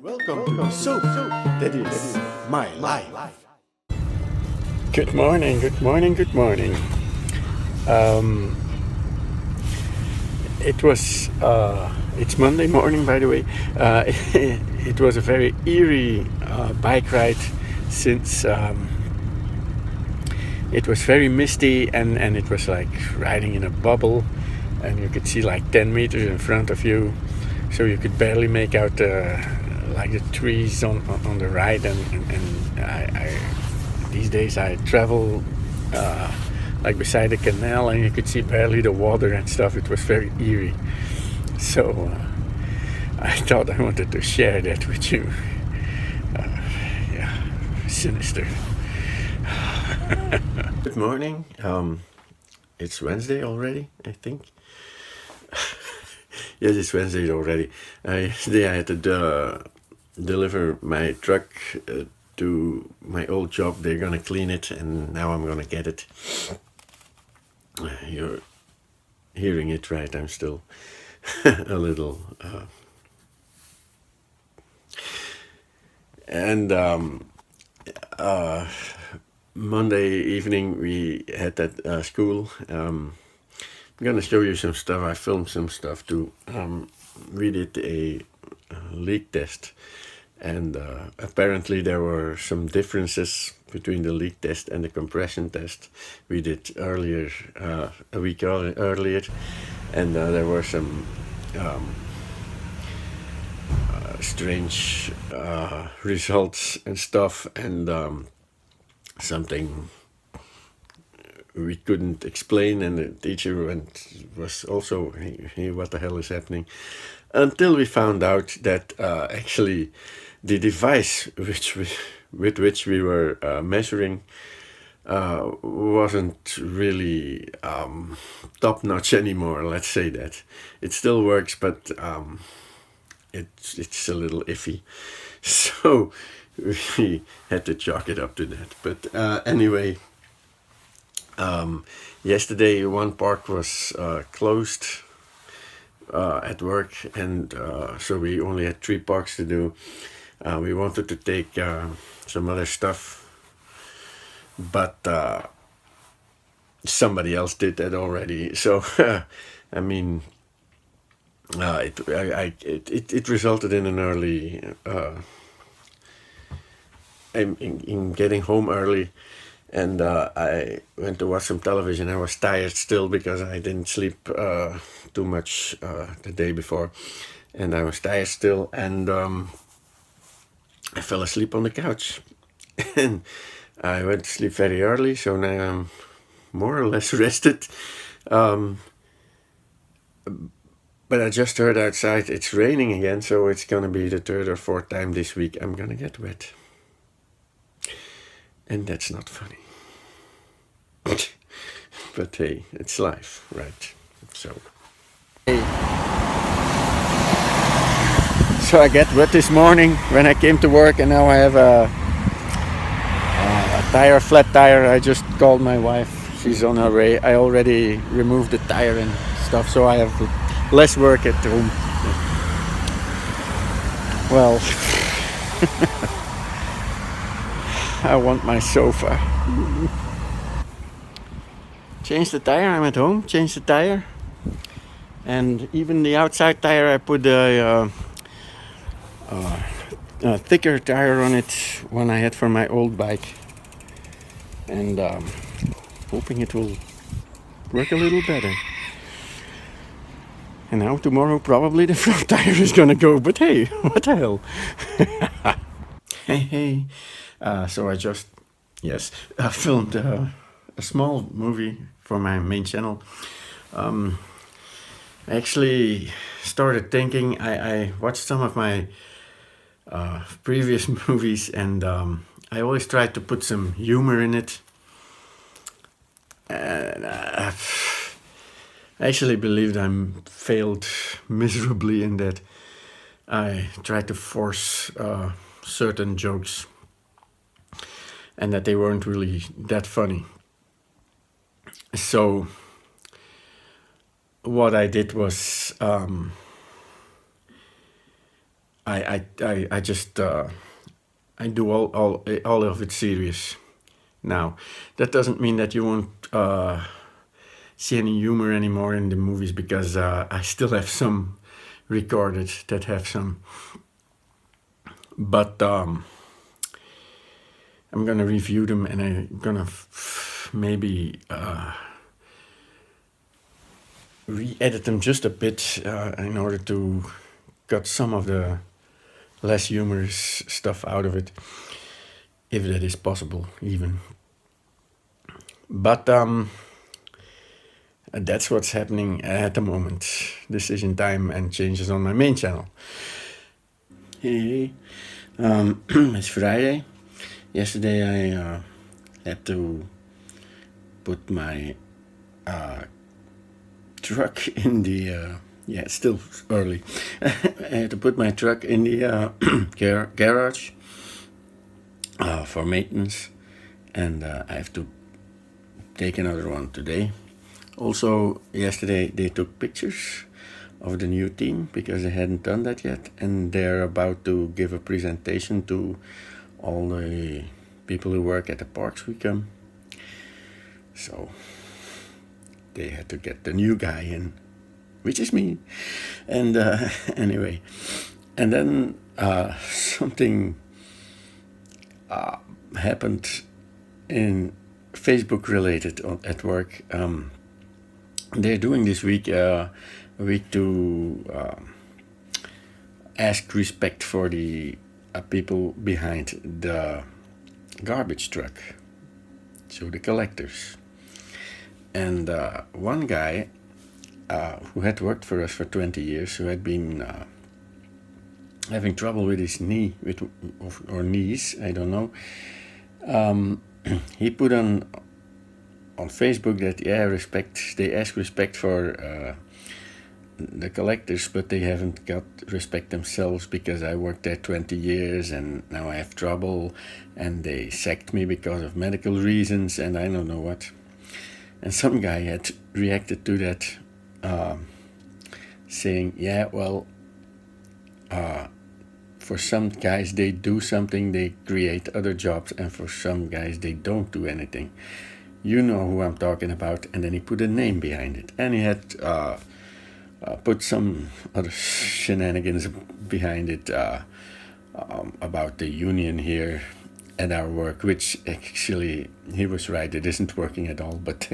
Welcome to the soap that is my life. Good morning, good morning, good morning. Um, it's Monday morning, by the way. It was a very eerie bike ride since it was very misty and it was like riding in a bubble, and you could see like 10 meters in front of you, so you could barely make out the trees on the ride. And I these days I travel like beside a canal, and you could see barely the water and stuff. It was very eerie. So I thought I wanted to share that with you. Yeah, Sinister. Good morning. It's Wednesday already, I think. Yes, it's Wednesday already. Yesterday I had to deliver my truck to my old job. They're gonna clean it, and now I'm gonna get it. You're hearing it, right? I'm still a little. And Monday evening we had at school. I'm gonna show you some stuff. I filmed some stuff too. We did a leak test, and apparently there were some differences between the leak test and the compression test we did earlier, a week earlier, and there were some strange results and stuff, and something we couldn't explain, and the teacher was also, hey, what the hell is happening? Until we found out that actually the device with which we were measuring wasn't really top-notch anymore, let's say that. It still works, but it's a little iffy. So we had to chalk it up to that. But anyway, yesterday one park was closed at work, and so we only had 3 parks to do. We wanted to take some other stuff, but somebody else did that already. So I mean, it resulted in an early in getting home early, and I went to watch some television. I was tired still because I didn't sleep too much the day before, and I was tired still, and I fell asleep on the couch. And I went to sleep very early, so now I'm more or less rested. But I just heard outside it's raining again, so it's gonna be the 3rd or 4th time this week I'm gonna get wet. And that's not funny. But hey, it's life, right? So I get wet this morning when I came to work, and now I have a flat tire. I just called my wife. She's on her way. I already removed the tire and stuff, so I have less work at home. Well, I want my sofa. Change the tire. I'm at home. Change the tire, and even the outside tire, I put a thicker tire on it one I had for my old bike, and hoping it will work a little better. And now tomorrow probably the front tire is gonna go, but hey, what the hell? Hey. So I just, yes, filmed a small movie for my main channel. I actually started thinking, I watched some of my previous movies, and I always tried to put some humor in it. And I actually believed I failed miserably in that. I tried to force certain jokes, and that they weren't really that funny. So what I did was I just I do all of it serious now. That doesn't mean that you won't see any humor anymore in the movies, because I still have some recorded that have some. But I'm gonna review them, and I'm gonna maybe re-edit them just a bit in order to cut some of the less humorous stuff out of it, if that is possible even. But that's what's happening at the moment. Decision time and changes on my main channel. Hey, it's Friday. Yesterday I had to put my truck in the yeah, it's still early. I had to put my truck in the garage for maintenance, and I have to take another one today. Also, yesterday they took pictures of the new team, because they hadn't done that yet, and they're about to give a presentation to all the people who work at the parks we come. So they had to get the new guy in, which is me. And anyway, and then something happened in Facebook related at work. They're doing this week a week to ask respect for the people behind the garbage truck, so the collectors. And one guy who had worked for us for 20 years, who had been having trouble with his knee, or knees, I don't know, he put on Facebook that they ask respect for the collectors, but they haven't got respect themselves, because I worked there 20 years and now I have trouble, and they sacked me because of medical reasons and I don't know what. And some guy had reacted to that, saying, yeah, well, for some guys they do something, they create other jobs, and for some guys they don't do anything. You know who I'm talking about. And then he put a name behind it, and he had put some other shenanigans behind it about the union here at our work, which actually he was right, it isn't working at all, but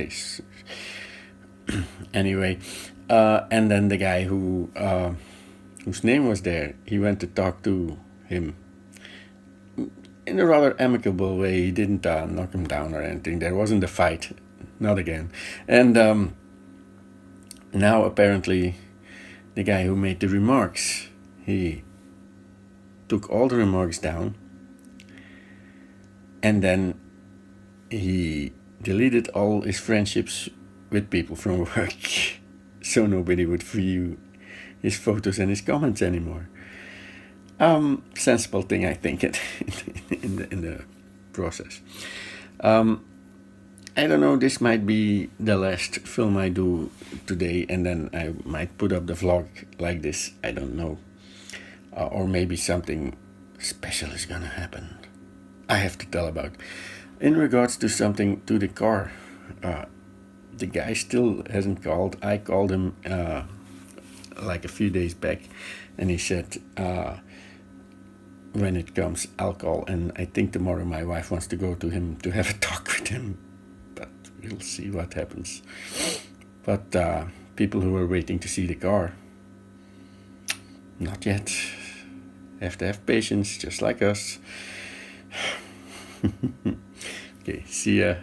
anyway, and then the guy whose name was there, he went to talk to him in a rather amicable way. He didn't knock him down or anything. There wasn't a fight, not again. And now apparently the guy who made the remarks, he took all the remarks down, and then he deleted all his friendships with people from work, so nobody would view his photos and his comments anymore. Sensible thing, I think, in the process. I don't know, this might be the last film I do today, and then I might put up the vlog like this, I don't know. Or maybe something special is gonna happen, I have to tell about. In regards to something to the car, the guy still hasn't called. I called him like a few days back, and he said, when it comes, I'll call. And I think tomorrow my wife wants to go to him to have a talk with him, but we'll see what happens. But people who are waiting to see the car, not yet. Have to have patience, just like us. Okay, see ya.